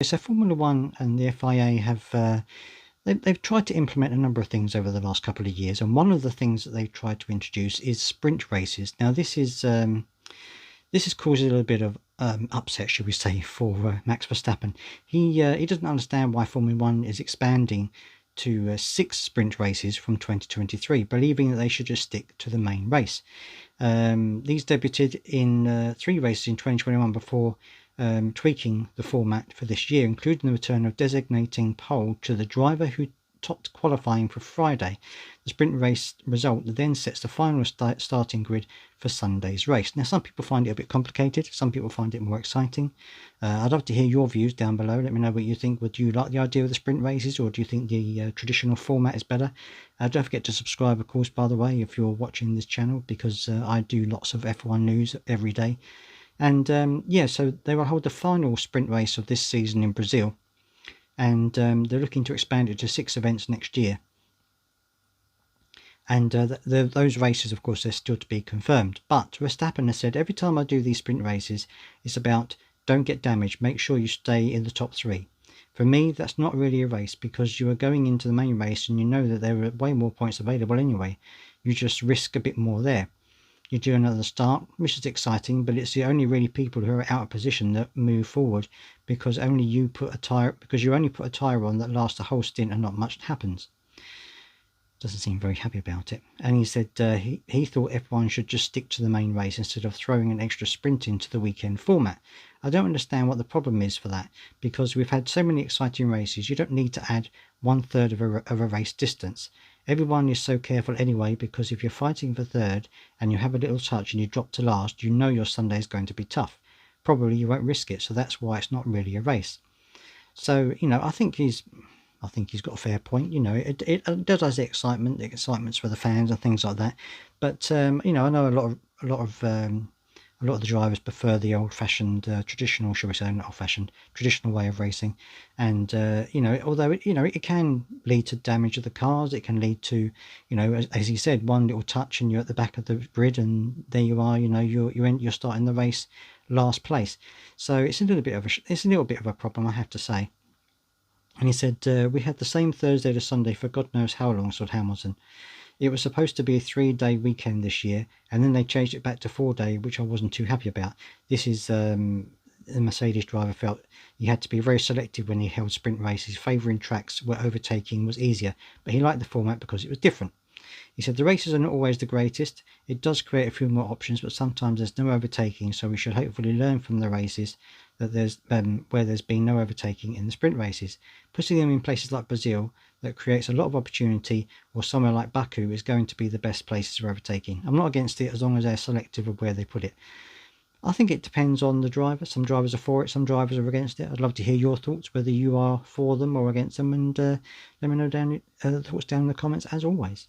So Formula One and the FIA have they've tried to implement a number of things over the last couple of years, and one of the things that they've tried to introduce is sprint races. Now this is caused a little bit of upset, should we say, for Max Verstappen. He doesn't understand why Formula One is expanding to 6 sprint races from 2023, believing that they should just stick to the main race. These debuted in 3 races in 2021 before tweaking the format for this year, including the return of designating pole to the driver who topped qualifying for Friday. The sprint race result then sets the final starting grid for Sunday's race. Now, some people find it a bit complicated, some people find it more exciting. I'd love to hear your views down below. Let me know what you think. Would you like the idea of the sprint races, or do you think the traditional format is better? Don't forget to subscribe, of course, by the way, if you're watching this channel, because I do lots of F1 news every day. And yeah, so they will hold the final sprint race of this season in Brazil, and they're looking to expand it to 6 events next year. And those races, of course, they're still to be confirmed. But Verstappen has said, every time I do these sprint races, it's about don't get damaged, make sure you stay in the top 3. For me, that's not really a race, because you are going into the main race and you know that there are way more points available anyway. You just risk a bit more there. You do another start, which is exciting, but it's the only really people who are out of position that move forward, because you only put a tyre on that lasts a whole stint and not much happens. Doesn't seem very happy about it. And he said he thought F1 should just stick to the main race instead of throwing an extra sprint into the weekend format. I don't understand what the problem is for that, because we've had so many exciting races. You don't need to add 1/3 of a race distance. Everyone is so careful anyway, because if you're fighting for third and you have a little touch and you drop to last, you know your Sunday is going to be tough. Probably you won't risk it, so that's why it's not really a race. So, you know, I think he's got a fair point. You know, it does has the excitement's for the fans and things like that. But you know, I know a lot of the drivers prefer the old-fashioned traditional, shall we say, not old-fashioned, traditional way of racing. And you know, although it can lead to damage of the cars, it can lead to, you know, as he said, one little touch and you're at the back of the grid, and there you are. You know, you're starting the race last place. So it's a little bit of a problem, I have to say. And he said, we had the same Thursday to Sunday for God knows how long, said Hamilton. It was supposed to be a 3-day weekend this year, and then they changed it back to 4-day, which I wasn't too happy about. This is the Mercedes driver felt he had to be very selective when he held sprint races, favouring tracks where overtaking was easier, but he liked the format because it was different. He said, the races are not always the greatest. It does create a few more options, but sometimes there's no overtaking, so we should hopefully learn from the races that there's where there's been no overtaking in the sprint races. Putting them in places like Brazil that creates a lot of opportunity, or somewhere like Baku is going to be the best places for overtaking. I'm not against it as long as they're selective of where they put it. I think it depends on the driver. Some drivers are for it, some drivers are against it. I'd love to hear your thoughts, whether you are for them or against them, and let me know thoughts down in the comments as always.